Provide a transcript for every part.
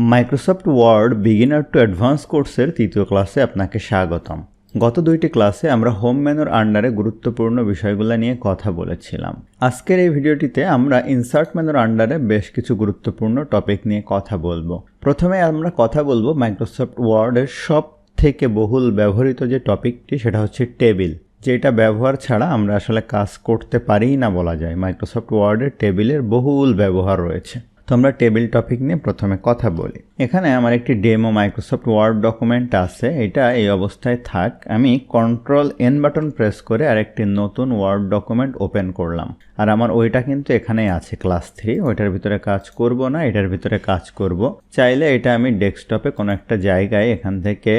Microsoft word beginner to advance কোর্সের তৃতীয় ক্লাসে আপনাকে স্বাগতম। গত দুইটি ক্লাসে আমরা হোম মেনুর আন্ডারে গুরুত্বপূর্ণ বিষয়গুলো নিয়ে কথা বলেছিলাম। আজকের এই ভিডিওটিতে আমরা ইনসার্ট মেনুর আন্ডারে বেশ কিছু গুরুত্বপূর্ণ টপিক নিয়ে কথা বলবো। প্রথমে আমরা কথা বলবো মাইক্রোসফট ওয়ার্ডের সব থেকে বহুল ব্যবহৃত যে টপিকটি, সেটা হচ্ছে টেবিল। যেটা ব্যবহার ছাড়া আমরা আসলে কাজ করতে পারিই না বলা যায়। মাইক্রোসফট ওয়ার্ডের টেবিলের বহুল ব্যবহার রয়েছে। তো আমরা টেবিল টপিক নিয়ে প্রথমে কথা বলি। এখানে আমার একটি ডেমো মাইক্রোসফট ওয়ার্ড ডকুমেন্ট আছে। এটা এই অবস্থায় থাক। আমি Ctrl+N বাটন প্রেস করে আরেকটি নতুন ওয়ার্ড ডকুমেন্ট ওপেন করলাম। আর আমার ওইটা কিন্তু এখানেই আছে, ক্লাস 3। ওইটার ভিতরে কাজ করব না, এটার ভিতরে কাজ করব। চাইলে এটা আমি ডেস্কটপে কোনো একটা জায়গায় এখান থেকে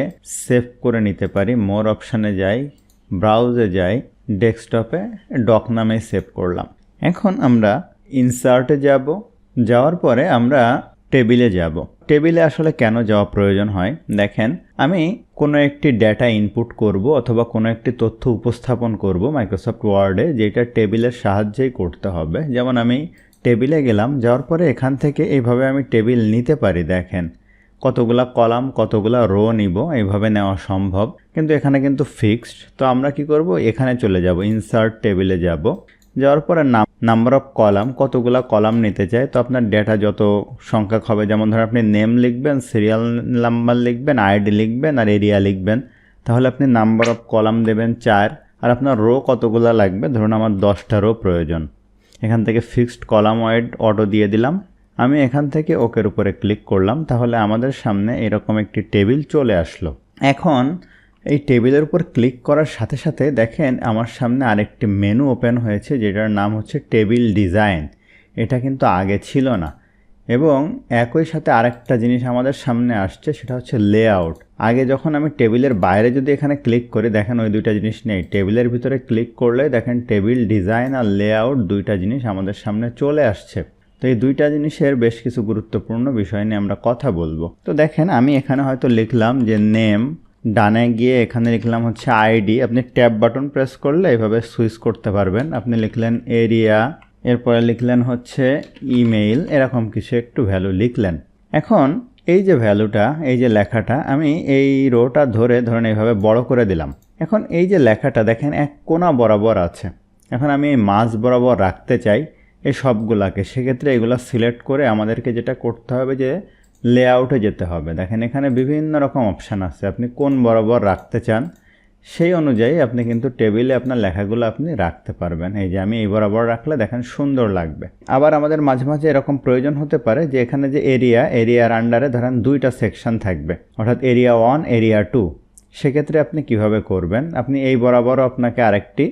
সেভ করে নিতে পারি। মোর অপশানে যাই, ব্রাউজে যাই, ডেস্কটপে ডক নামে সেভ করলাম। এখন আমরা ইনসার্টে যাব। যাওয়ার পরে আমরা টেবিলে যাব। টেবিলে আসলে কেন যাওয়া প্রয়োজন হয় দেখেন, আমি কোনো একটি ডেটা ইনপুট করব অথবা কোনো একটি তথ্য উপস্থাপন করব মাইক্রোসফট ওয়ার্ডে, যেটা টেবিলের সাহায্যেই করতে হবে। যেমন আমি টেবিলে গেলাম, যাওয়ার পরে এখান থেকে এইভাবে আমি টেবিল নিতে পারি। দেখেন কতগুলা কলাম, কতগুলা রো নিব, এইভাবে নেওয়া সম্ভব। কিন্তু এখানে কিন্তু ফিক্সড। তো আমরা কি করব, এখানে চলে যাব, ইনসার্ট টেবিলে যাব। যাওয়ার পরে নাম্বার অফ কলাম, কতগুলা কলাম নিতে চাই। তো আপনার ডেটা যত সংখ্যক হবে, যেমন ধরুন আপনি নেম লিখবেন, সিরিয়াল নাম্বার লিখবেন, আইডি লিখবেন আর এরিয়া লিখবেন, তাহলে আপনি নাম্বার অফ কলাম দেবেন 4। আর আপনার রো কতগুলা লাগবে, ধরুন আমার 10টা রো প্রয়োজন। এখান থেকে ফিক্সড কলাম ওয়াইড অটো দিয়ে দিলাম। আমি এখান থেকে ওকের উপরে ক্লিক করলাম। তাহলে আমাদের সামনে এরকম একটি টেবিল চলে আসলো। এখন এই টেবিলের উপর ক্লিক করার সাথে সাথে দেখেন আমার সামনে আরেকটি মেনু ওপেন হয়েছে, যেটার নাম হচ্ছে টেবিল ডিজাইন। এটা কিন্তু আগে ছিল না। এবং একই সাথে আরেকটা জিনিস আমাদের সামনে আসছে, সেটা হচ্ছে লেআউট। আগে যখন আমি টেবিলের বাইরে যদি এখানে ক্লিক করি, দেখেন ওই দুইটা জিনিস নেই। টেবিলের ভিতরে ক্লিক করলে দেখেন টেবিল ডিজাইন আর লেআউট দুইটা জিনিস আমাদের সামনে চলে আসছে। তো এই দুইটা জিনিসের বেশ কিছু গুরুত্বপূর্ণ বিষয় নিয়ে আমরা কথা বলবো। তো দেখেন আমি এখানে হয়তো লিখলাম যে নেম, ডানে গিয়ে এখানে লিখলাম হচ্ছে আইডি। আপনি ট্যাব বাটন প্রেস করলে এভাবে সুইচ করতে পারবেন। আপনি লিখলেন এরিয়া, এরপরে লিখলেন হচ্ছে ইমেইল, এরকম কিছু একটু ভ্যালু লিখলেন। এখন এই যে ভ্যালুটা, এই যে লেখাটা, আমি এই রোটা ধরেন এইভাবে বড় করে দিলাম। এখন এই যে লেখাটা দেখেন এক কোণা বরাবর আছে। এখন আমি এই মাঝ বরাবর রাখতে চাই এই সবগুলাকে। সেক্ষেত্রে এগুলো সিলেক্ট করে আমাদেরকে যেটা করতে হবে যে লেআউটে যেতে হবে। দেখেন এখানে বিভিন্ন রকম অপশান আছে, আপনি কোন বরাবর রাখতে চান সেই অনুযায়ী আপনি কিন্তু টেবিলে আপনার লেখাগুলো আপনি রাখতে পারবেন। এই যে আমি এই বরাবর রাখলে দেখেন সুন্দর লাগবে। আবার আমাদের মাঝে মাঝে এরকম প্রয়োজন হতে পারে যে এখানে যে এরিয়ার আন্ডারে ধরেন দুইটা সেকশন থাকবে, অর্থাৎ এরিয়া 1, এরিয়া 2। সেক্ষেত্রে আপনি কিভাবে করবেন, আপনি এই বরাবরও আপনাকে আরেকটি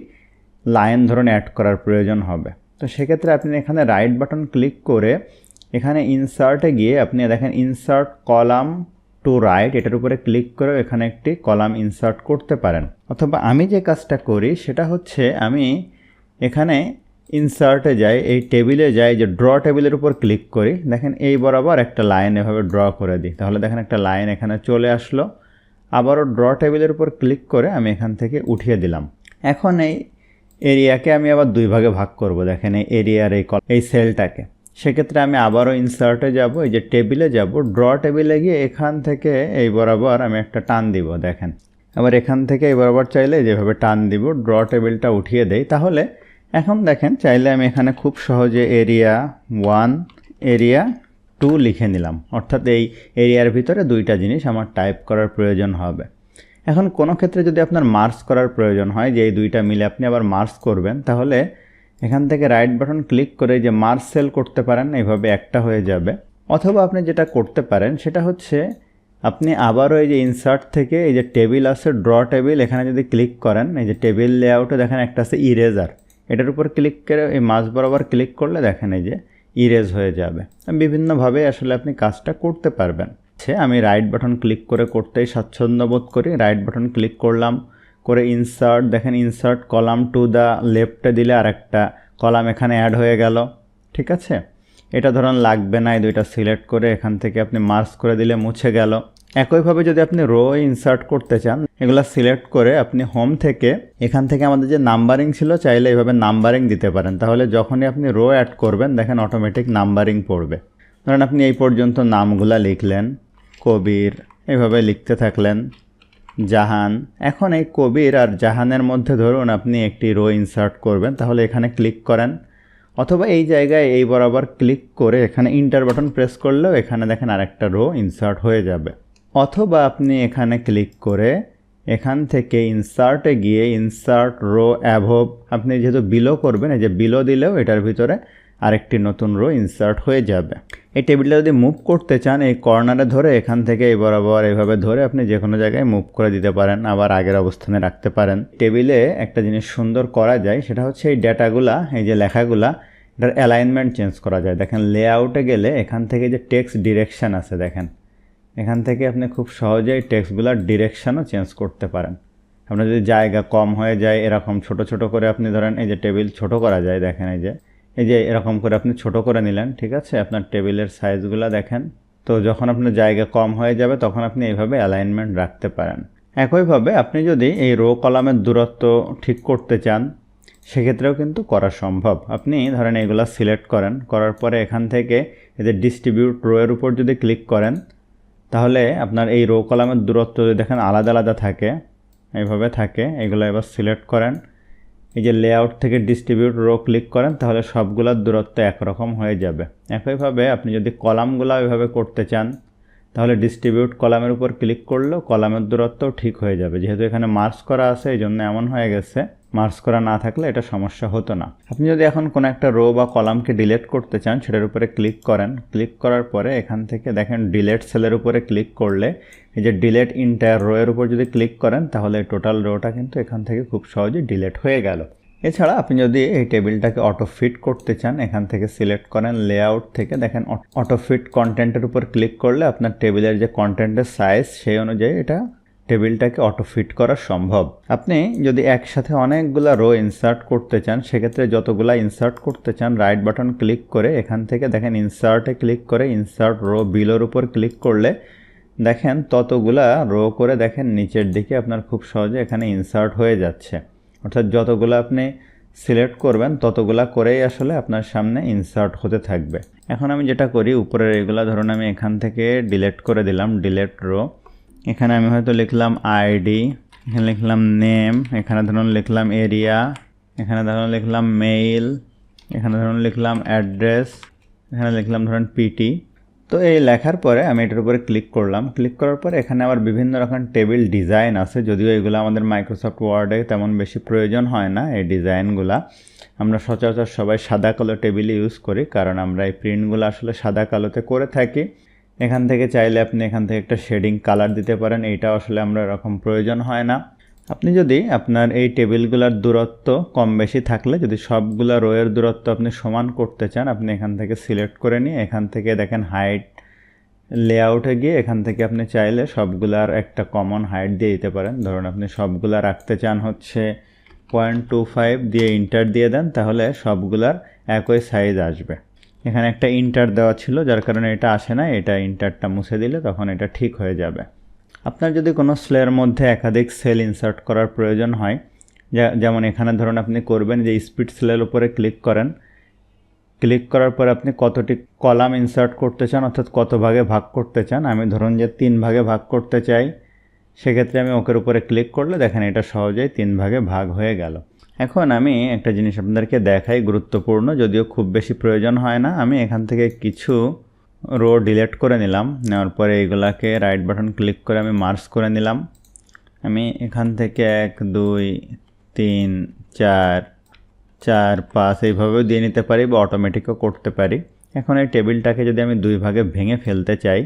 লাইন ধরুন অ্যাড করার প্রয়োজন হবে। তো সেক্ষেত্রে আপনি এখানে রাইট বাটন ক্লিক করে এখানে ইনসার্টে গিয়ে আপনি দেখেন ইনসার্ট কলাম টু রাইট, এটার উপরে ক্লিক করে এখানে একটি কলাম ইনসার্ট করতে পারেন। অথবা আমি যে কাজটা করি সেটা হচ্ছে আমি এখানে ইনসার্টে যাই, এই টেবিলে যাই, যে ড্র টেবিলের উপর ক্লিক করি। দেখেন এই বরাবর একটা লাইন এভাবে ড্র করে দিই, তাহলে দেখেন একটা লাইন এখানে চলে আসলো। আবারও ড্র টেবিলের উপর ক্লিক করে আমি এখান থেকে উঠিয়ে দিলাম। এখন এই এরিয়াকে আমি আবার দুই ভাগে ভাগ করব। দেখেন এই এরিয়ার এই সেলটাকে। সেক্ষেত্রে আমি আবারও ইনসার্টে যাব, এই যে টেবিলে যাব, ড্র টেবিলে গিয়ে এখান থেকে এই বরাবর আমি একটা টান দিব। দেখেন আবার এখান থেকে এই বরাবর চাইলে যেভাবে টান দিব, ড্র টেবিলটা উঠিয়ে দেই। তাহলে এখন দেখেন চাইলে আমি এখানে খুব সহজে এরিয়া 1, এরিয়া 2 লিখে নিলাম। অর্থাৎ এই এরিয়ার ভিতরে দুইটা জিনিস আমার টাইপ করার প্রয়োজন হবে। এখন কোনো ক্ষেত্রে যদি আপনার মার্জ করার প্রয়োজন হয়, যে এই দুইটা মিলে আপনি আবার মার্জ করবেন, তাহলে এখান থেকে রাইট বাটন ক্লিক করে যে মার্জ সেল করতে পারেন, এইভাবে একটা হয়ে যাবে। অথবা আপনি যেটা করতে পারেন সেটা হচ্ছে আপনি আবারও এই যে ইনসার্ট থেকে এই যে টেবিল আছে, ড্র টেবিল, এখানে যদি ক্লিক করেন, এই যে টেবিল লেআউটে দেখেন একটা আছে ইরেজার, এটার উপর ক্লিক করে এই মাঝ বরাবর ক্লিক করলে দেখেন এই যে ইরেজ হয়ে যাবে। বিভিন্নভাবে আসলে আপনি কাজটা করতে পারবেন। আমি রাইট বাটন ক্লিক করে করতেই স্বাচ্ছন্দ্য বোধ করি। রাইট বাটন ক্লিক করলাম, করে ইনসার্ট, দেখেন ইনসার্ট কলাম টু দ্য লেফটে দিলে আরেকটা কলাম এখানে অ্যাড হয়ে গেল। ঠিক আছে, এটা ধরুন লাগবে না, এই দুইটা সিলেক্ট করে এখান থেকে আপনি মার্জ করে দিলে মুছে গেল। একইভাবে যদি আপনি রো ইনসার্ট করতে চান, এগুলো সিলেক্ট করে আপনি হোম থেকে এখান থেকে আমাদের যে নাম্বারিং ছিল, চাইলে এইভাবে নাম্বারিং দিতে পারেন। তাহলে যখনই আপনি রো অ্যাড করবেন দেখেন অটোমেটিক নাম্বারিং পড়বে। ধরেন আপনি এই পর্যন্ত নামগুলা লিখলেন, কবির, এইভাবে লিখতে থাকলেন, জাহান। এখন এই কবির আর জাহানের মধ্যে ধরুন আপনি একটি রো ইনসার্ট করবেন, তাহলে এখানে ক্লিক করেন, অথবা এই জায়গায় এই বরাবর ক্লিক করে এখানে ইন্টার বাটন প্রেস করলেও এখানে দেখেন আরেকটা রো ইনসার্ট হয়ে যাবে। অথবা আপনি এখানে ক্লিক করে এখান থেকে ইনসার্টে গিয়ে ইনসার্ট রো অ্যাভব, আপনি যেহেতু বিলো করবেন, এই যে বিলো দিলেও এটার ভিতরে আরেকটি নতুন রো ইনসার্ট হয়ে যাবে। এই টেবিলটা যদি মুভ করতে চান, এই কর্নারে ধরে এখান থেকে এই বরাবর এইভাবে ধরে আপনি যে কোনো জায়গায় মুভ করে দিতে পারেন, আবার আগের অবস্থানে রাখতে পারেন। টেবিলে একটা জিনিস সুন্দর করা যায়, সেটা হচ্ছে এই ডেটাগুলা, এই যে লেখাগুলা, এটার অ্যালাইনমেন্ট চেঞ্জ করা যায়। দেখেন লেআউটে গেলে এখান থেকে যে টেক্সট ডিরেকশান আছে, দেখেন এখান থেকে আপনি খুব সহজেই টেক্সটগুলোর ডিরেকশানও চেঞ্জ করতে পারেন। আপনার যদি জায়গা কম হয়ে যায়, এরকম ছোট ছোট করে আপনি ধরেন এই যে টেবিল ছোট করা যায়, দেখেন এই যে এরকম করে আপনি ছোট করে নিলেন, ঠিক আছে, আপনার টেবিলের সাইজগুলো দেখেন। তো যখন আপনার জায়গা কম হয়ে যাবে তখন আপনি এইভাবে অ্যালাইনমেন্ট রাখতে পারেন। একইভাবে আপনি যদি এই রো কলামের দূরত্ব ঠিক করতে চান, সেক্ষেত্রেও কিন্তু করা সম্ভব। আপনি ধরেন এগুলো সিলেক্ট করেন, করার পরে এখান থেকে এই যে ডিস্ট্রিবিউট রো এর উপর যদি ক্লিক করেন, তাহলে আপনার এই রো কলামের দূরত্ব যদি দেখেন আলাদা আলাদা থাকে, এইভাবে থাকে, এগুলো এবার সিলেক্ট করেন, এই যে লেআউট থেকে ডিস্ট্রিবিউট রো ক্লিক করেন, তাহলে সবগুলোর দূরত্ব একরকম হয়ে যাবে। একইভাবে আপনি যদি কলামগুলো এভাবে করতে চান, তাহলে ডিস্ট্রিবিউট কলামের উপর ক্লিক করলেও কলামের দূরত্বও ঠিক হয়ে যাবে। যেহেতু এখানে মার্কস করা আছে, এই জন্য এমন হয়ে গেছে, মার্কস করা না থাকলে এটা সমস্যা হতো না। আপনি যদি এখন কোনো একটা রো বা কলামকে ডিলিট করতে চান, সেটার উপরে ক্লিক করেন, ক্লিক করার পরে এখান থেকে দেখেন ডিলিট সেলের উপরে ক্লিক করলে এই যে ডিলিট ইন্টায়ার রো এর উপর যদি ক্লিক করেন, তাহলে টোটাল রোটা কিন্তু এখান থেকে খুব সহজে ডিলিট হয়ে গেল। এছাড়া আপনি যদি এই টেবিলটাকে অটো ফিট করতে চান, এখান থেকে সিলেক্ট করেন, লেআউট থেকে দেখেন অটো ফিট কন্টেন্টের উপর ক্লিক করলে আপনার টেবিলের যে কন্টেন্টের সাইজ, সেই অনুযায়ী এটা টেবিলটাকে অটো ফিট করা সম্ভব। আপনি যদি একসাথে অনেকগুলো রো ইনসার্ট করতে চান, সেক্ষেত্রে যতগুলা ইনসার্ট করতে চান রাইট বাটন ক্লিক করে এখান থেকে দেখেন ইনসার্টে ক্লিক করে ইনসার্ট রো বিলোর উপর ক্লিক করলে দেখেন ততগুলা রো করে দেখেন নিচের দিকে আপনার খুব সহজে এখানে ইনসার্ট হয়ে যাচ্ছে। অর্থাৎ যতগুলো আপনি সিলেক্ট করবেন ততগুলা করেই আসলে আপনার সামনে ইনসার্ট হতে থাকবে। এখন আমি যেটা করি, উপরের এগুলা ধরুন আমি এখান থেকে ডিলিট করে দিলাম, ডিলিট রো। এখানে আমি হয়তো লিখলাম আইডি, এখানে লিখলাম নেম, এখানে ধরুন লিখলাম এরিয়া, এখানে ধরুন লিখলাম মেইল, এখানে ধরুন লিখলাম অ্যাড্রেস, এখানে লিখলাম ধরুন পিটি। তো এই লেখার পরে আমি এটার উপরে ক্লিক করলাম, ক্লিক করার পরে এখানে আবার বিভিন্ন রকম টেবিল ডিজাইন আছে, যদিও এগুলো আমাদের মাইক্রোসফট ওয়ার্ডে তেমন বেশি প্রয়োজন হয় না। এই ডিজাইনগুলা আমরা সচরাচর সবাই সাদা কালো টেবিলে ইউজ করি, কারণ আমরা এই প্রিন্টগুলো আসলে সাদা কালোতে করে থাকি। এখান থেকে চাইলে আপনি এখান থেকে একটা শেডিং কালার দিতে পারেন, এইটা আসলে আমরা এরকম প্রয়োজন হয় না। আপনি যদি আপনার এই টেবিলগুলোর দূরত্ব কম বেশি থাকলে, যদি সবগুলা রোয়ের দূরত্ব আপনি সমান করতে চান, আপনি এখান থেকে সিলেক্ট করে নিয়ে এখান থেকে দেখেন হাইট লেআউটে গিয়ে এখান থেকে আপনি চাইলে সবগুলার একটা কমন হাইট দিয়ে দিতে পারেন। ধরুন আপনি সবগুলা রাখতে চান হচ্ছে 0.25 দিয়ে ইন্টার দিয়ে দেন, তাহলে সবগুলার একই সাইজ আসবে। এখানে একটা ইন্টার দেওয়া ছিল, যার কারণে এটা আসে না, এটা ইন্টারটা মুছে দিলে তখন এটা ঠিক হয়ে যাবে। আপনার যদি কোনো সেলের মধ্যে একাধিক সেল ইনসার্ট করার প্রয়োজন হয়, যেমন এখানে ধরুন আপনি করবেন যে স্পিড সেলের উপরে ক্লিক করেন, ক্লিক করার পর আপনি কতটি কলাম ইনসার্ট করতে চান, অর্থাৎ কত ভাগে ভাগ করতে চান। আমি ধরুন যে 3 ভাগে ভাগ করতে চাই, সেক্ষেত্রে আমি ওকের উপরে ক্লিক করলে দেখেন এটা সহজেই 3 ভাগে ভাগ হয়ে গেল। এখন আমি একটা জিনিস আপনাদেরকে দেখাই, গুরুত্বপূর্ণ, যদিও খুব বেশি প্রয়োজন হয় না। আমি এখান থেকে কিছু রো ডিলিট করে নিলাম, নেওয়ার পরে এইগুলাকে রাইট বাটন ক্লিক করে আমি মার্জ করে নিলাম। আমি এখান থেকে 1 2 3 4 4 5 এইভাবেও দিয়ে নিতে পারি বা অটোমেটিকও করতে পারি। এখন এই টেবিলটাকে যদি আমি 2 ভাগে ভেঙে ফেলতে চাই,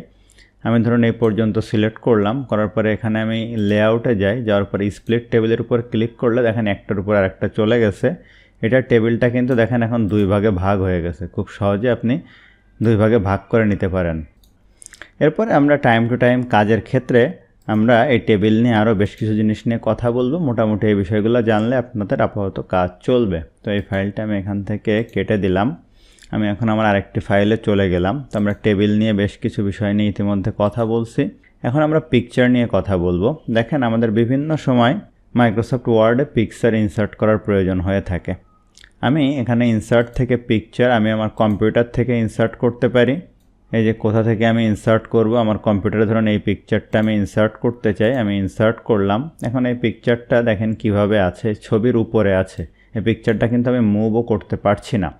আমি ধরুন এই পর্যন্ত সিলেক্ট করলাম, করার পরে এখানে আমি লেআউটে যাই, যাওয়ার পরে স্প্লিট টেবিলের উপর ক্লিক করলে দেখেন একটার উপর আরেকটা চলে গেছে। এটা টেবিলটা কিন্তু দেখেন এখন 2 ভাগে ভাগ হয়ে গেছে। খুব সহজে আপনি 2 ভাগে ভাগ করে নিতে পারেন। এরপরে আমরা টাইম টু টাইম কাজের ক্ষেত্রে আমরা এই টেবিল নিয়ে আরও বেশ কিছু জিনিস নিয়ে কথা বলবো। মোটামুটি এই বিষয়গুলো জানলে আপনাদের আপাতত কাজ চলবে। তো এই ফাইলটা আমি এখান থেকে কেটে দিলাম। আমি এখন আমার আরেকটি ফাইলে চলে গেলাম। তো আমরা টেবিল নিয়ে বেশ কিছু বিষয় নিয়ে ইতিমধ্যে কথা বলছি। এখন আমরা পিকচার নিয়ে কথা বলবো। দেখেন আমাদের বিভিন্ন সময় মাইক্রোসফট ওয়ার্ডে পিকচার ইনসার্ট করার প্রয়োজন হয়ে থাকে। আমি এখানে ইনসার্ট থেকে পিকচার আমি আমার কম্পিউটার থেকে ইনসার্ট করতে পারি। এই যে কোথা থেকে আমি ইনসার্ট করব, আমার কম্পিউটারে ধরুন এই পিকচারটা আমি ইনসার্ট করতে চাই, আমি ইনসার্ট করলাম। এখন এই পিকচারটা দেখেন কিভাবে আছে, ছবির উপরে আছে। এই পিকচারটা কিন্তু আমি মুভও করতে পারছি না।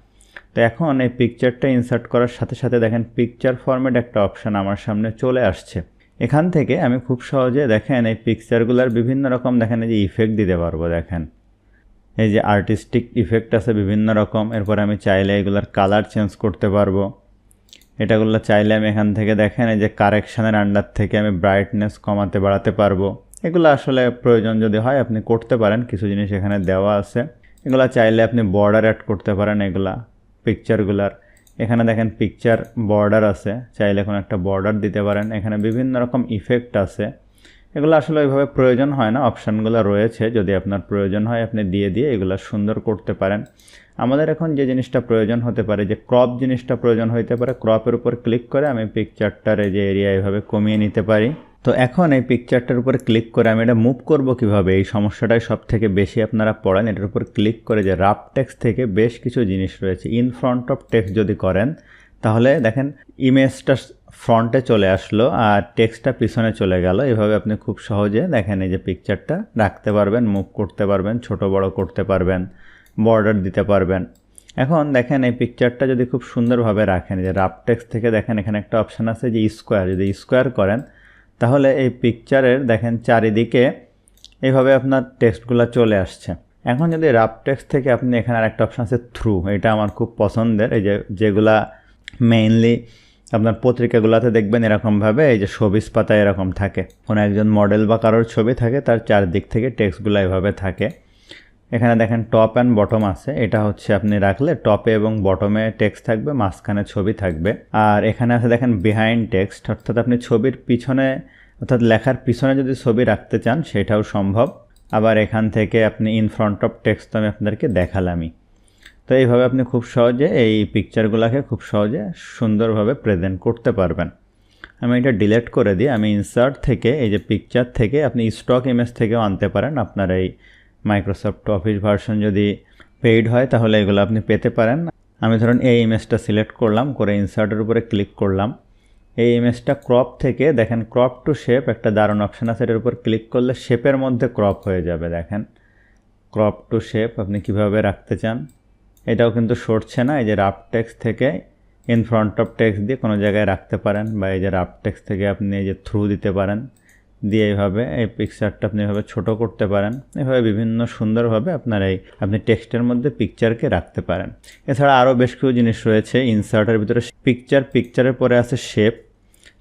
তো এখন এই পিকচারটা ইনসার্ট করার সাথে সাথে দেখেন পিকচার ফরম্যাট একটা অপশান আমার সামনে চলে আসছে। এখান থেকে আমি খুব সহজে দেখেন এই পিকচারগুলোর বিভিন্ন রকম দেখেন এই যে ইফেক্ট দিতে পারবো। দেখেন এই যে আর্টিস্টিক ইফেক্ট আছে বিভিন্ন রকম। এরপর আমি চাইলে এগুলোর কালার চেঞ্জ করতে পারবো। এটাগুলো চাইলে আমি এখান থেকে দেখেন এই যে কারেকশানের আন্ডার থেকে আমি ব্রাইটনেস কমাতে বাড়াতে পারবো। এগুলো আসলে প্রয়োজন যদি হয় আপনি করতে পারেন, কিছু জিনিস এখানে দেওয়া আছে। এগুলো চাইলে আপনি বর্ডার অ্যাড করতে পারেন এগুলা পিকচারগুলার। এখানে দেখেন পিকচার বর্ডার আছে, চাইলে কোনো একটা বর্ডার দিতে পারেন। এখানে বিভিন্ন রকম ইফেক্ট আছে, এগুলো আসলে ওইভাবে প্রয়োজন হয় না, অপশানগুলো রয়েছে, যদি আপনার প্রয়োজন হয় আপনি দিয়ে এগুলো সুন্দর করতে পারেন। আমাদের এখন যে জিনিসটা প্রয়োজন হতে পারে, যে ক্রপ জিনিসটা প্রয়োজন হতে পারে, ক্রপের উপর ক্লিক করে আমি পিকচারটার এই যে এরিয়া এভাবে কমিয়ে নিতে পারি। তো এখন এই পিকচারটার উপর ক্লিক করে আমি এটা মুভ করব কিভাবে, এই সমস্যাটাই সব থেকে বেশি আপনারা পড়েন। এটার উপর ক্লিক করে যে রাফ টেক্সট থেকে বেশ কিছু জিনিস রয়েছে, ইন ফ্রন্ট অফ টেক্সট যদি করেন তাহলে দেখেন ইমেজটা ফ্রন্টে চলে আসলো আর টেক্সটটা পিছনে চলে গেল। এভাবে আপনি খুব সহজে দেখেন এই যে পিকচারটা রাখতে পারবেন, মুভ করতে পারবেন, ছোট বড় করতে পারবেন, বর্ডার দিতে পারবেন। এখন দেখেন এই পিকচারটা যদি খুব সুন্দরভাবে রাখেন, যে রাফ টেক্সট থেকে দেখেন এখানে একটা অপশান আছে যে স্কোয়ার, যদি স্কোয়ার করেন তাহলে এই পিকচারের দেখেন চারিদিকে এইভাবে আপনার টেক্সটগুলো চলে আসছে। এখন যদি রাফ টেক্সট থেকে আপনি এখানে আর একটা অপশান আছে থ্রু, এটা আমার খুব পছন্দের। এই যে যেগুলা মেইনলি আপনার পত্রিকাগুলোতে দেখবেন এরকমভাবে এই যে সবিজ পাতা এরকম থাকে, কোনো একজন মডেল বা কারোর ছবি থাকে, তার চারদিক থেকে টেক্সটগুলো এভাবে থাকে। এখানে দেখেন টপ অ্যান্ড বটম আছে, এটা হচ্ছে আপনি রাখলে টপে এবং বটমে টেক্সট থাকবে, মাঝখানে ছবি থাকবে। আর এখানে আছে দেখেন বিহাইন্ড টেক্সট, অর্থাৎ আপনি ছবির পিছনে অর্থাৎ লেখার পিছনে যদি ছবি রাখতে চান সেটাও সম্ভব। আবার এখান থেকে আপনি ইন ফ্রন্ট অফ টেক্সট তো আমি আপনাদেরকে দেখালামই। তো এইভাবে আপনি খুব সহজে এই পিকচারগুলোকে খুব সহজে সুন্দরভাবে প্রেজেন্ট করতে পারবেন। আমি এটা ডিলিট করে দিই, আমি ইনসার্ট থেকে এই যে পিকচার থেকে আপনি স্টক ইমেজ থেকেও আনতে পারেন। আপনার এই মাইক্রোসফট অফিস ভার্সন যদি পেইড হয় তাহলে এগুলো আপনি পেতে পারেন। আমি ধরুন এই ইমেজটা সিলেক্ট করলাম, করে ইনসার্টের উপরে ক্লিক করলাম। এই ইমেজটা ক্রপ থেকে দেখেন ক্রপ টু শেপ একটা দারুণ অপশান আছে, এটার উপর ক্লিক করলে শেপের মধ্যে ক্রপ হয়ে যাবে। দেখেন ক্রপ টু শেপ আপনি কিভাবে রাখতে চান, এটাও কিন্তু সরছে না। এই যে রাফ টেক্সট থেকে ইন ফ্রন্ট অফ টেক্সট দিয়ে কোনো জায়গায় রাখতে পারেন, বা এই যে রাফ টেক্সট থেকে আপনি এই যে থ্রু দিতে পারেন, দিয়ে এইভাবে এই পিকচারটা আপনি এভাবে ছোটো করতে পারেন। এভাবে বিভিন্ন সুন্দরভাবে আপনি টেক্সটের মধ্যে পিকচারকে রাখতে পারেন। এছাড়া আরও বেশ কিছু জিনিস রয়েছে ইনসার্টের ভিতরে। পিকচারের পরে আছে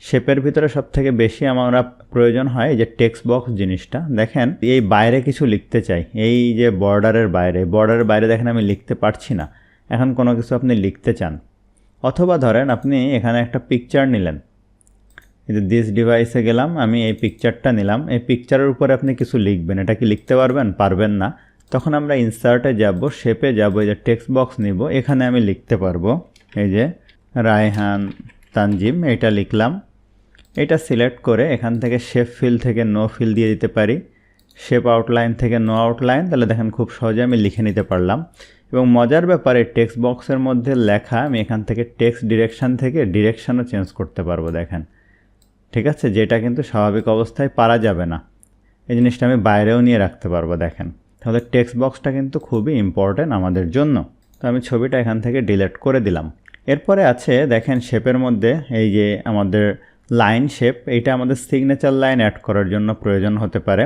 শেপের ভিতরে সব থেকে বেশি আমরা প্রয়োজন হয় এই যে টেক্সট বক্স জিনিসটা। দেখেন এই বাইরে কিছু লিখতে চাই, এই যে বর্ডারের বাইরে দেখেন আমি লিখতে পারছি না। এখন কোনো কিছু আপনি লিখতে চান, অথবা ধরেন আপনি এখানে একটা পিকচার নিলেন, এই যে দিস ডিভাইসে গেলাম, আমি এই পিকচারটা নিলাম, এই পিকচারের উপরে আপনি কিছু লিখবেন, এটা কি লিখতে পারবেন না। তখন আমরা ইনসার্টে যাব, শেপে যাব, এই যে টেক্সট বক্স নিব, এখানে আমি লিখতে পারবো এই যে রায়হান তানজিম, এটা লিখলাম। এটা সিলেক্ট করে এখান থেকে শেপ ফিল থেকে নো ফিল দিয়ে দিতে পারি, শেপ আউটলাইন থেকে নো আউটলাইন, তাহলে দেখেন খুব সহজে আমি লিখে নিতে পারলাম। এবং মজার ব্যাপারে টেক্সট বক্সের মধ্যে লেখা আমি এখান থেকে টেক্সট ডিরেকশান থেকে ডিরেকশানও চেঞ্জ করতে পারবো। দেখেন ঠিক আছে, যেটা কিন্তু স্বাভাবিক অবস্থায় পারা যাবে না। এই জিনিসটা আমি বাইরেও নিয়ে রাখতে পারবো। দেখেন তাহলে টেক্সট বক্সটা কিন্তু খুবই ইম্পর্টেন্ট আমাদের জন্য। তো আমি ছবিটা এখান থেকে ডিলিট করে দিলাম। এরপরে আছে দেখেন শেপের মধ্যে এই যে আমাদের লাইন শেপ, এইটা আমাদের সিগনেচার লাইন অ্যাড করার জন্য প্রয়োজন হতে পারে।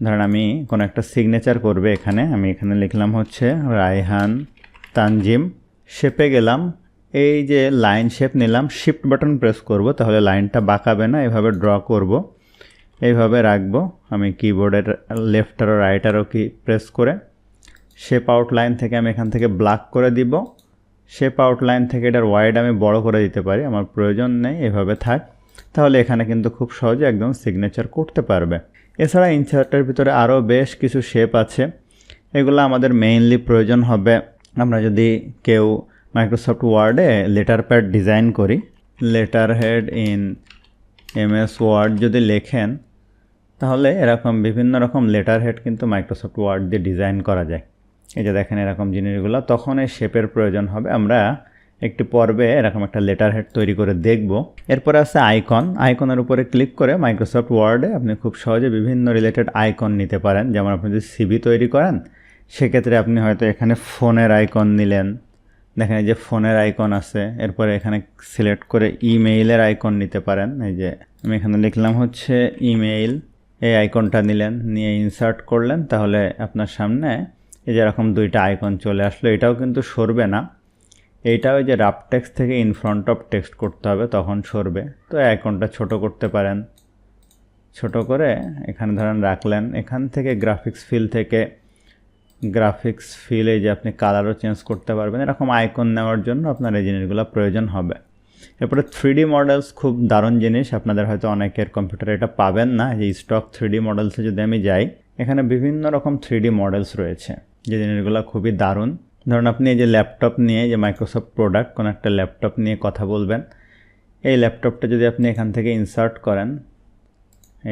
ধরেন আমি কোনো একটা সিগনেচার করবে এখানে, আমি এখানে লিখলাম হচ্ছে রায়হান তানজিম, শেপে গেলাম, এই যে লাইন শেপ নিলাম, শিফট বাটন প্রেস করব, তাহলে লাইনটা বাঁকাবে না, এভাবে ড্র করব, এইভাবে রাখবো। আমি কিবোর্ডের লেফট আরও রাইট আরও কি প্রেস করে শেপ আউটলাইন থেকে আমি এখান থেকে ব্ল্যাক করে দিব। শেপ আউটলাইন থেকে এটার ওয়াইড আমি বড় করে দিতে পারি, আমার প্রয়োজন নেই, এভাবে থাক। তাহলে এখানে কিন্তু খুব সহজে একদম সিগনেচার করতে পারবে। এছাড়া ইনসার্টের ভিতরে আরও বেশ কিছু শেপ আছে, এগুলো আমাদের মেইনলি প্রয়োজন হবে আমরা যদি কেউ মাইক্রোসফট ওয়ার্ডে লেটার প্যাড ডিজাইন করি। Letter head in MS word যদি লেখেন তাহলে এরকম বিভিন্ন রকম লেটার হেড কিন্তু মাইক্রোসফট ওয়ার্ড দিয়ে ডিজাইন করা যায়। এই যে দেখেন এরকম জিনিসগুলো, তখন এই শেপের প্রয়োজন হবে। আমরা একটি পর্বে এরকম একটা লেটার হেড তৈরি করে দেখব। এরপরে আছে আইকন। আইকনের উপরে ক্লিক করে মাইক্রোসফট ওয়ার্ডে আপনি খুব সহজে বিভিন্ন রিলেটেড আইকন নিতে পারেন। যেমন আপনি যদি সিভি তৈরি করেন সেক্ষেত্রে আপনি হয়তো এখানে ফোনের আইকন নিলেন, দেখেন এই যে ফোনের আইকন আছে। এরপরে এখানে সিলেক্ট করে ইমেইলের আইকন নিতে পারেন। এই যে আমি এখানে লিখলাম হচ্ছে ইমেইল, এই আইকনটা নিলেন, নিয়ে ইনসার্ট করলেন, তাহলে আপনার সামনে এই যে এরকম দুইটা আইকন চলে আসলো। এটাও কিন্তু সরবে না, এইটাও যে রাফ টেক্সট থেকে ইন ফ্রন্ট অফ টেক্সট করতে হবে তখন সরবে। তো এই আইকনটা ছোট করতে পারেন, ছোট করে এখানে ধরেন রাখলেন। এখান থেকে গ্রাফিক্স ফিলে যে আপনি কালারও চেঞ্জ করতে পারবেন। এরকম আইকন নেওয়ার জন্য আপনার এই জিনিসগুলো প্রয়োজন হবে। এরপরে 3D মডেলস খুব দারুণ জিনিস, আপনাদের হয়তো অনেকের কম্পিউটারে এটা পাবেন না। যে স্টক 3D মডেলসে যদি আমি যাই, এখানে বিভিন্ন রকম 3D মডেলস রয়েছে, যে জিনিসগুলো খুবই দারুণ। ধরুন আপনি এই যে ল্যাপটপ নিয়ে, যে মাইক্রোসফট প্রোডাক্ট কোনো একটা ল্যাপটপ নিয়ে কথা বলবেন, এই ল্যাপটপটা যদি আপনি এখান থেকে ইনসার্ট করেন,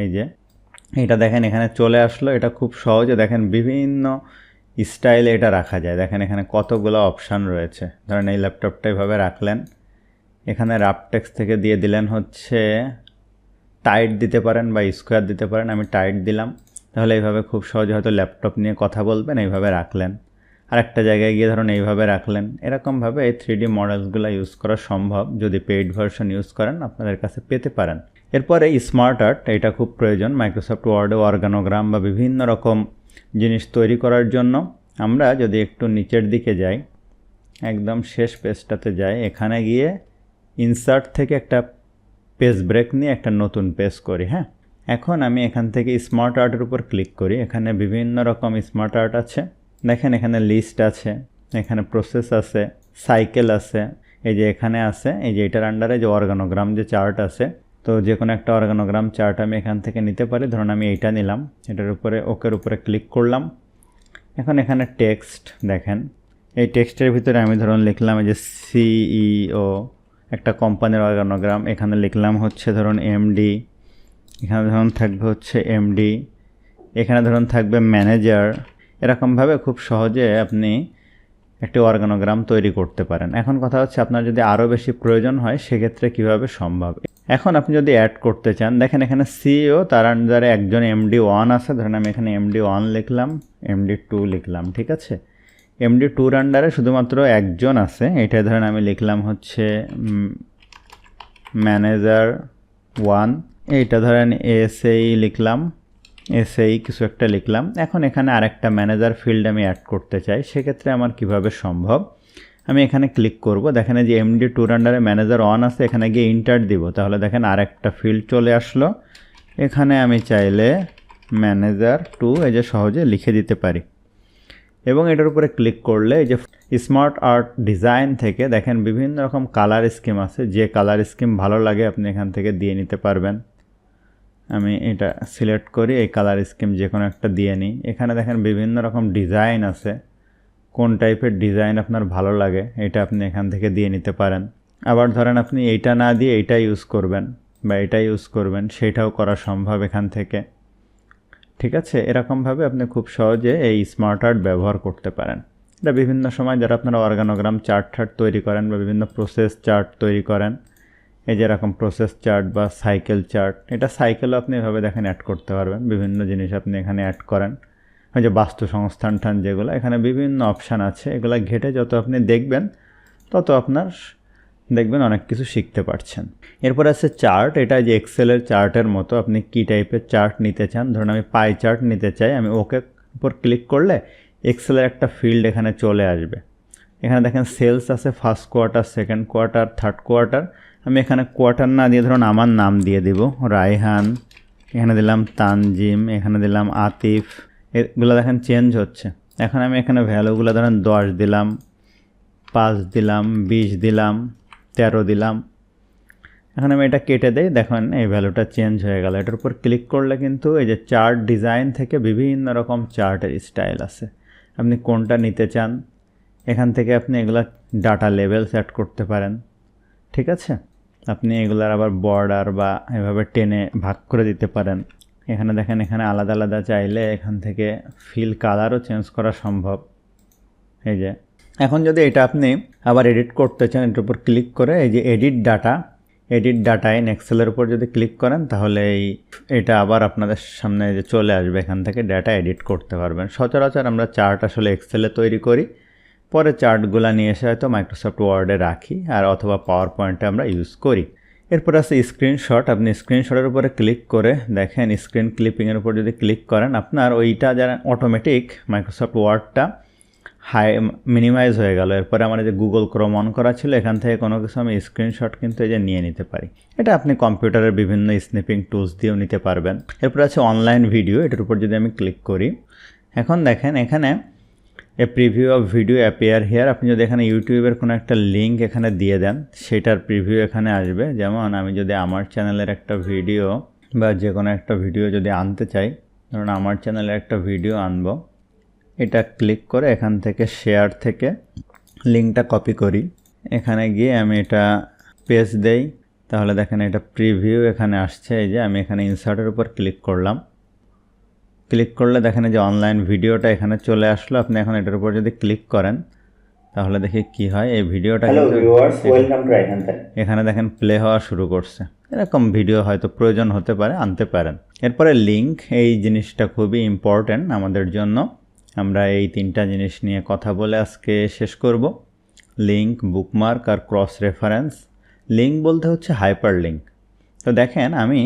এই যে এটা দেখেন এখানে চলে আসলো। এটা খুব সহজে দেখেন বিভিন্ন স্টাইলে এটা রাখা যায়। দেখেন এখানে কতগুলো অপশান রয়েছে। ধরেন এই ল্যাপটপটা এইভাবে রাখলেন, এখানে রাফ টেক্সট থেকে দিয়ে দিলেন হচ্ছে টাইট দিতে পারেন বা স্কোয়ার দিতে পারেন। আমি টাইট দিলাম, তাহলে এইভাবে খুব সহজে হয়তো ল্যাপটপ নিয়ে কথা বলবেন, এইভাবে রাখলেন। আর একটা জায়গায় গিয়ে ধরুন এইভাবে রাখলেন। এরকমভাবে এই 3D মডেলসগুলো ইউজ করা সম্ভব। যদি পেইড ভার্সন ইউজ করেন আপনাদের কাছে পেতে পারেন। এরপরে স্মার্ট আর্ট, এটা খুব প্রয়োজন মাইক্রোসফট ওয়ার্ডে অর্গানোগ্রাম বা বিভিন্ন রকম জিনিস তৈরি করার জন্য। আমরা যদি একটু নিচের দিকে যাই, একদম শেষ পেজটাতে যাই, এখানে গিয়ে ইনসার্ট থেকে একটা পেজ ব্রেক নিয়ে একটা নতুন পেজ করি। হ্যাঁ, এখন আমি এখান থেকে স্মার্ট আর্টের উপর ক্লিক করি। এখানে বিভিন্ন রকম স্মার্ট আর্ট আছে। দেখেন এখানে লিস্ট আছে, এখানে প্রসেস আছে, সাইকেল আছে, এই যে এখানে আছে, এই যে এটার আন্ডারে যে অর্গানোগ্রাম যে চার্ট আছে। তো যে কোনো একটা অর্গানোগ্রাম চার্ট আমি এখান থেকে নিতে পারি। ধরুন আমি এইটা নিলাম, এটার উপরে ওকের উপরে ক্লিক করলাম। এখন এখানে টেক্সট দেখেন, এই টেক্সটের ভিতরে আমি ধরুন লিখলাম এই যে সিইও, একটা কোম্পানির অর্গানোগ্রাম। এখানে লিখলাম হচ্ছে ধরুন এমডি, এখানে ধরুন থাকবে হচ্ছে এমডি, এখানে ধরুন থাকবে ম্যানেজার। এরকমভাবে খুব সহজে আপনি একটি অর্গানোগ্রাম তৈরি করতে পারেন। এখন কথা হচ্ছে আপনার যদি আরও বেশি প্রয়োজন হয় সেক্ষেত্রে কিভাবে সম্ভব। এখন আপনি যদি অ্যাড করতে চান, দেখেন এখানে সিইও, তার আন্ডারে একজন MD1 আছে। ধরেন আমি এখানে MD1 লিখলাম, MD2 লিখলাম, ঠিক আছে। MD2-র আন্ডারে শুধুমাত্র একজন আছে, এটা ধরেন আমি লিখলাম হচ্ছে ম্যানেজার 1। এইটা ধরেন এসএই লিখলাম, এসএই কিছু একটা লিখলাম। এখন এখানে আরেকটা ম্যানেজার ফিল্ড আমি অ্যাড করতে চাই, সেক্ষেত্রে আমার কিভাবে সম্ভব। আমি এখানে ক্লিক করব, দেখেন যে MD2-র আন্ডারে ম্যানেজার 1 আছে, এখানে গিয়ে ইন্টার দিব, তাহলে দেখেন আরেকটা ফিল্ড চলে আসলো। এখানে আমি চাইলে ম্যানেজার 2 এই যে সহজে লিখে দিতে পারি। এবং এটার উপরে ক্লিক করলে এই যে স্মার্ট আর্ট ডিজাইন থেকে দেখেন বিভিন্ন রকম কালার স্কিম আছে। যে কালার স্কিম ভালো লাগে আপনি এখান থেকে দিয়ে নিতে পারবেন। আমি এটা সিলেক্ট করি, এই কালার স্কিম যে কোনো একটা দিয়ে নিই। এখানে দেখেন বিভিন্ন রকম ডিজাইন আছে, কোন টাইপের ডিজাইন আপনার ভালো লাগে এটা আপনি এখান থেকে দিয়ে নিতে পারেন। আবার ধরেন আপনি এইটা না দিয়ে এইটা ইউজ করবেন বা এটা ইউজ করবেন, সেটাও করা সম্ভব এখান থেকে, ঠিক আছে। এরকমভাবে আপনি খুব সহজে এই স্মার্ট আর্ট ব্যবহার করতে পারেন। এটা বিভিন্ন সময় যারা আপনারা অর্গানোগ্রাম চার্ট তৈরি করেন বা বিভিন্ন প্রসেস চার্ট তৈরি করেন, এই যে এরকম প্রসেস চার্ট বা সাইকেল চার্ট, এটা সাইকেলও আপনি এভাবে দেখেন অ্যাড করতে পারবেন। বিভিন্ন জিনিস আপনি এখানে অ্যাড করেন, ওই যে বাস্তু সংস্থান যেগুলো, এখানে বিভিন্ন অপশান আছে। এগুলো ঘেটে যত আপনি দেখবেন তত আপনার দেখবেন অনেক কিছু শিখতে পারছেন। এরপর আছে চার্ট। এটা যে এক্সেলের চার্টের মতো, আপনি কী টাইপের চার্ট নিতে চান। ধরুন আমি পাই চার্ট নিতে চাই, আমি ওকে উপর ক্লিক করলে এক্সেলের একটা ফিল্ড এখানে চলে আসবে। এখানে দেখেন সেলস আছে, first quarter, second quarter, third quarter. আমি এখানে কোয়ার্টার না দিয়ে ধরুন আমার নাম দিয়ে দিব রায়হান, এখানে দিলাম তানজিম, এখানে দিলাম আতিফ। এগুলো দেখেন চেঞ্জ হচ্ছে। এখন আমি এখানে ভ্যালুগুলো ধরেন 10 দিলাম, 5 দিলাম, 20 দিলাম, 13 দিলাম। এখন আমি এটা কেটে দেই, দেখেন এই ভ্যালুটা চেঞ্জ হয়ে গেল। এটার উপর ক্লিক করলে কিন্তু এই যে চার্ট ডিজাইন থেকে বিভিন্ন রকম চার্টের স্টাইল আছে, আপনি কোনটা নিতে চান এখান থেকে আপনি এগুলা ডাটা লেভেল সেট করতে পারেন, ঠিক আছে। আপনি এগুলার আবার বর্ডার বা এভাবে টেনে ভাগ করে দিতে পারেন। এখানে দেখেন এখানে আলাদা আলাদা চাইলে এখান থেকে ফিল কালারও চেঞ্জ করা সম্ভব। এই যে এখন যদি এটা আপনি আবার এডিট করতে চান, এটার উপর ক্লিক করে এই যে এডিট ডাটা ইন এক্সেলের উপর যদি ক্লিক করেন তাহলে এটা আবার আপনাদের সামনে যে চলে আসবে, এখান থেকে ডাটা এডিট করতে পারবেন। সচরাচর আমরা চার্ট আসলে এক্সেলে তৈরি করি, পরে চার্টগুলো নিয়ে এসে হয়তো মাইক্রোসফট ওয়ার্ডে রাখি আর অথবা পাওয়ার পয়েন্টে আমরা ইউজ করি। এরপর আছে স্ক্রিনশট। আপনি স্ক্রিনশটের উপরে ক্লিক করে দেখেন স্ক্রিন ক্লিপিংয়ের উপর যদি ক্লিক করেন আপনার ওইটা যারা অটোমেটিক মাইক্রোসফট ওয়ার্ডটা মিনিমাইজ হয়ে গেল। এরপরে আমার যে গুগল ক্রোম অন করা ছিল, এখান থেকে কোনো কিছু আমি স্ক্রিনশট কিন্তু এই যে নিয়ে নিতে পারি। এটা আপনি কম্পিউটারের বিভিন্ন স্ন্যাপিং টুলস দিয়েও নিতে পারবেন। এরপর আছে অনলাইন ভিডিও, এটার উপর যদি আমি ক্লিক করি, এখন দেখেন এখানে a preview of video appear here. আপনি যদি এখানে ইউটিউবের কোনো একটা লিঙ্ক এখানে দিয়ে দেন, সেটার প্রিভিউ এখানে আসবে। যেমন আমি যদি আমার চ্যানেলের একটা ভিডিও বা যে কোনো একটা ভিডিও যদি আনতে চাই, ধরুন আমার চ্যানেলের একটা ভিডিও আনবো, এটা ক্লিক করে এখান থেকে শেয়ার থেকে লিঙ্কটা কপি করি, এখানে গিয়ে আমি এটা পেস্ট দেই, তাহলে দেখেন এটা প্রিভিউ এখানে আসছে। এই যে আমি এখানে ইনসার্টের উপর ক্লিক করলাম, ক্লিক করলে দেখেন যে অনলাইন ভিডিওটা এখানে চলে আসলো। আপনি এখন এটার উপর যদি ক্লিক করেন তাহলে দেখি কি হয়। এই ভিডিওটা কিন্তু এখানে দেখেন প্লে হওয়া শুরু করছে। এরকম ভিডিও হয়তো প্রয়োজন হতে পারে, আনতে পারেন। এরপরে লিঙ্ক, এই জিনিসটা খুবই ইম্পর্ট্যান্ট আমাদের জন্য। আমরা এই তিনটা জিনিস নিয়ে কথা বলে আজকে শেষ করব। লিঙ্ক, বুকমার্ক আর ক্রস রেফারেন্স। লিঙ্ক বলতে হচ্ছে হাইপার লিঙ্ক। তো দেখেন আমি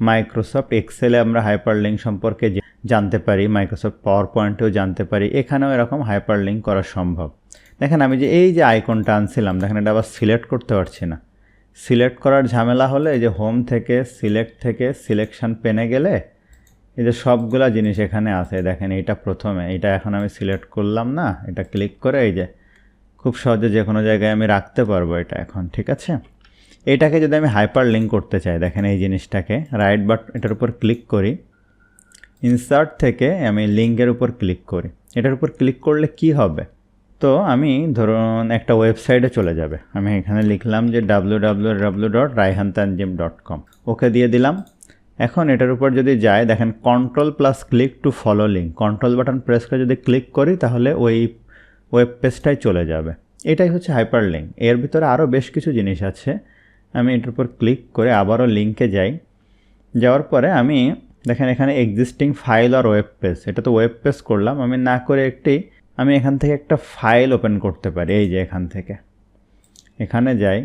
মাইক্রোসফট এক্সেলে আমরা হাইপার লিঙ্ক সম্পর্কে জানতে পারি, মাইক্রোসফট পাওয়ার পয়েন্টেও জানতে পারি, এখানেও এরকম হাইপার লিঙ্ক করা সম্ভব। দেখেন আমি যে এই যে আইকনটা আনছিলাম, দেখেন এটা আবার সিলেক্ট করতে পারছি না। সিলেক্ট করার ঝামেলা হলে এই যে হোম থেকে সিলেকশন পেনে গেলে এই যে সবগুলা জিনিস এখানে আছে। দেখেন এইটা প্রথমে, এটা এখন আমি সিলেক্ট করলাম না, এটা ক্লিক করে এই যে খুব সহজে যে কোনো জায়গায় আমি রাখতে পারবো এটা এখন, ঠিক আছে। এটাকে যদি আমি হাইপার লিঙ্ক করতে চাই, দেখেন এই জিনিসটাকে রাইট বাট এটার উপর ক্লিক করি, ইনসার্ট থেকে আমি লিঙ্কের উপর ক্লিক করি। এটার উপর ক্লিক করলে কি হবে, তো আমি ধরুন একটা ওয়েবসাইটে চলে যাবে। আমি এখানে লিখলাম যে www.raihantanjim.com, ওকে দিয়ে দিলাম। এখন এটার উপর যদি যায়, দেখেন control plus click to follow link, control button press করে যদি ক্লিক করি তাহলে ওই ওয়েব পেজটাই চলে যাবে। এটাই হচ্ছে হাইপার লিঙ্ক। এর ভিতরে আরও বেশ কিছু জিনিস আছে। আমি এটার উপর ক্লিক করে আবারও লিঙ্কে যাই, যাওয়ার পরে আমি দেখেন এখানে এক্সিস্টিং ফাইল আর ওয়েব পেজ, এটা তো ওয়েব পেজ করলাম, আমি না করে আমি এখান থেকে একটা ফাইল ওপেন করতে পারি। এই যে এখান থেকে এখানে যাই,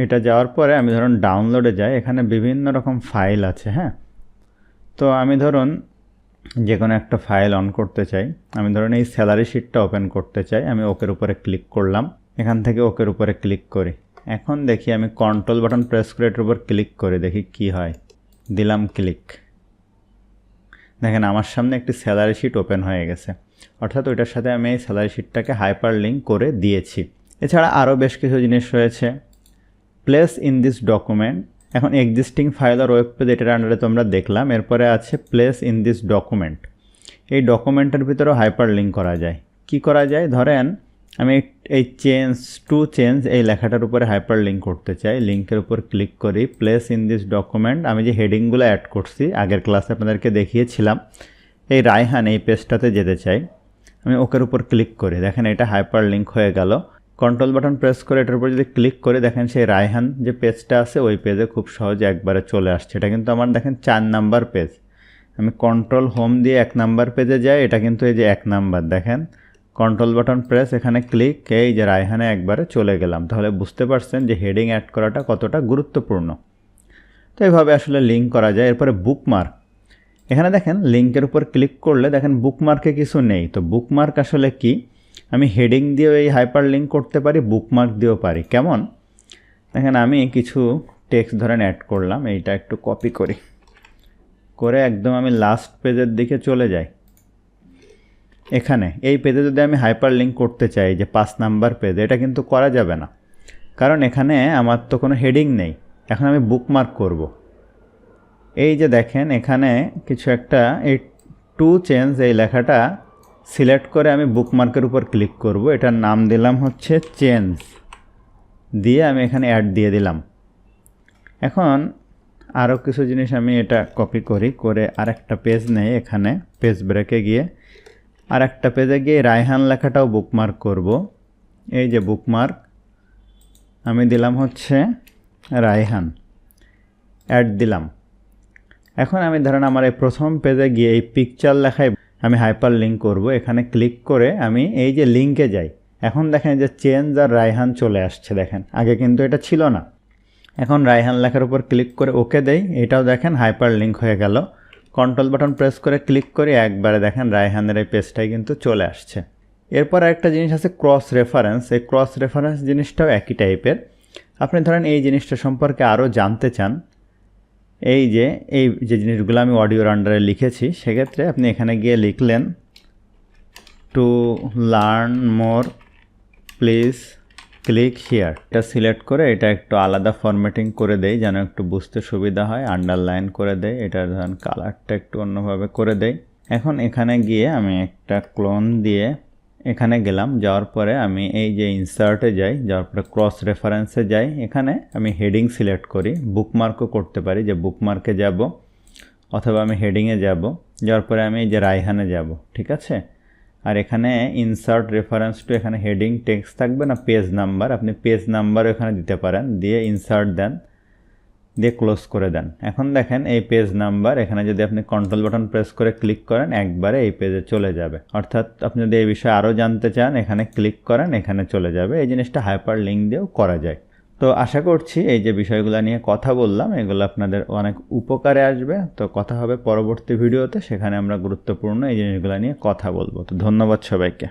এটা যাওয়ার পরে আমি ধরুন ডাউনলোডে যাই, এখানে বিভিন্ন রকম ফাইল আছে। হ্যাঁ, তো আমি ধরুন যে কোনো একটা ফাইল অন করতে চাই, আমি ধরুন এই স্যালারি শিটটা ওপেন করতে চাই, আমি ওকের উপরে ক্লিক করলাম, এখান থেকে ওকের উপরে ক্লিক করি। এখন দেখি আমি কন্ট্রোল বাটন প্রেস করে এটার উপর ক্লিক করে দেখি কি হয়, দিলাম ক্লিক, দেখেন আমার সামনে একটি স্যালারি শিট ওপেন হয়ে গেছে। অর্থাৎ ওইটার সাথে আমি এই স্যালারি শিটটাকে হাইপার লিঙ্ক করে দিয়েছি। এছাড়া আরও বেশ কিছু জিনিস রয়েছে। প্লেস ইন দিস ডকুমেন্ট, এখন এক্সিস্টিং ফাইল আর ওয়েব পেজ এটার আন্ডারে তোমরা দেখলাম। এরপরে আছে প্লেস ইন দিস ডকুমেন্ট, এই ডকুমেন্টের ভিতরেও হাইপার লিঙ্ক করা যায়। কি করা যায়, ধরেন আমি এই চেঞ্জ এই লেখাটার উপরে হাইপার লিঙ্ক করতে চাই, লিঙ্কের উপর ক্লিক করি, প্লেস ইন দিস ডকুমেন্ট, আমি যে হেডিংগুলো অ্যাড করছি আগের ক্লাসে আপনাদেরকে দেখিয়েছিলাম, এই রায়হান এই পেজটাতে যেতে চাই, আমি ওকের উপর ক্লিক করি, দেখেন এটা হাইপার লিঙ্ক হয়ে গেল। কন্ট্রোল বাটন প্রেস করে এটার উপর যদি ক্লিক করে দেখেন সেই রায়হান যে পেজটা আছে ওই পেজে খুব সহজে একবারে চলে আসছে। এটা কিন্তু আমার দেখেন 4 নাম্বার পেজ, আমি কন্ট্রোল হোম দিয়ে 1 নাম্বার পেজে যাই, এটা কিন্তু এই যে 1 নাম্বার, দেখেন কন্ট্রোল বাটন প্রেস, এখানে ক্লিক, এই যে রায়হানে একবারে চলে গেলাম। তাহলে বুঝতে পারছেন যে হেডিং অ্যাড করাটা কতটা গুরুত্বপূর্ণ। তো এইভাবে আসলে লিঙ্ক করা যায়। এরপরে বুকমার্ক, এখানে দেখেন লিঙ্কের উপর ক্লিক করলে দেখেন বুকমার্কে কিছু নেই। তো বুকমার্ক আসলে কি, আমি হেডিং দিয়েও এই হাইপার লিঙ্ক করতে পারি, বুকমার্ক দিয়েও পারি। কেমন, দেখেন আমি কিছু টেক্সট ধরেন অ্যাড করলাম, এইটা একটু কপি করি, করে একদম আমি লাস্ট পেজের দিকে চলে যাই। এখানে এই পেজে যদি আমি হাইপার লিঙ্ক করতে চাই যে 5 নাম্বার পেজ, এটা কিন্তু করা যাবে না, কারণ এখানে আমার তো কোনো হেডিং নেই। এখন আমি বুকমার্ক করব, এই যে দেখেন এখানে কিছু একটা এই টু চেঞ্জ এই লেখাটা সিলেক্ট করে আমি বুকমার্কের উপর ক্লিক করব, এটার নাম দিলাম হচ্ছে চেঞ্জ, দিয়ে আমি এখানে অ্যাড দিয়ে দিলাম। এখন আরও কিছু জিনিস আমি এটা কপি করি, করে আরেকটা পেজ নেই, এখানে পেজ ব্রেকে গিয়ে আর একটা পেজে গিয়ে রায়হান লেখাটাও বুকমার্ক করব। এই যে বুকমার্ক আমি দিলাম হচ্ছে রায়হান, অ্যাড দিলাম। এখন আমি ধরেন আমার এই প্রথম পেজে গিয়ে এই পিকচার লেখায় আমি হাইপার লিঙ্ক করবো। এখানে ক্লিক করে আমি এই যে লিঙ্কে যাই। এখন দেখেন যে চেঞ্জ আর রায়হান চলে আসছে, দেখেন আগে কিন্তু এটা ছিল না। এখন রায়হান লেখার উপর ক্লিক করে ওকে দেই, এটাও দেখেন হাইপার লিঙ্ক হয়ে গেল। কন্ট্রোল বাটন প্রেস করে ক্লিক করে একবারে দেখেন রায়হানের এই পেজটাই কিন্তু চলে আসছে। এরপর আরেকটা জিনিস আছে ক্রস রেফারেন্স। এই ক্রস রেফারেন্স জিনিসটাও একই টাইপের। আপনি ধরেন এই জিনিসটা সম্পর্কে আরও জানতে চান, এই যে জিনিসগুলো আমি অডিওর আন্ডারে লিখেছি, সেক্ষেত্রে আপনি এখানে গিয়ে লিখলেন to learn more please click here. এটা সিলেক্ট করে এটা একটু আলাদা ফরম্যাটিং করে দেই যেন একটু বুঝতে সুবিধা হয়, আন্ডারলাইন করে দেই, এটা ধরেন কালারটা একটু অন্যভাবে করে দেই। এখন এখানে গিয়ে আমি একটা ক্লোন দিয়ে এখানে গেলাম, যাওয়ার পরে আমি এই যে ইনসার্টে যাই, যাওয়ার পরে ক্রস রেফারেন্সে যাই। এখানে আমি হেডিং সিলেক্ট করি, বুকমার্কও করতে পারি যে বুকমার্কে যাব, অথবা আমি হেডিংয়ে যাব। যাওয়ার পরে আমি এই যে রায়হানে যাব, ঠিক আছে। আর এখানে ইনসার্ট রেফারেন্স টু, এখানে হেডিং টেক্সট থাকবে না পেজ নাম্বার, আপনি পেজ নাম্বারও এখানে দিতে পারেন, দিয়ে ইনসার্ট দেন, দিয়ে ক্লোজ করে দেন। এখন দেখেন এই পেজ নাম্বার, এখানে যদি আপনি কন্ট্রোল বাটন প্রেস করে ক্লিক করেন একবারে এই পেজে চলে যাবে। অর্থাৎ আপনি যদি এই বিষয়ে আরও জানতে চান এখানে ক্লিক করেন, এখানে চলে যাবে। এই জিনিসটা হাইপার লিঙ্ক দিয়েও করা যায়। তো আশা করছি এই যে বিষয়গুলো নিয়ে কথা বললাম এগুলো আপনাদের অনেক উপকারে আসবে। তো কথা হবে পরবর্তী ভিডিওতে, সেখানে আমরা গুরুত্বপূর্ণ এই জিনিসগুলো নিয়ে কথা বলবো। তো ধন্যবাদ সবাইকে।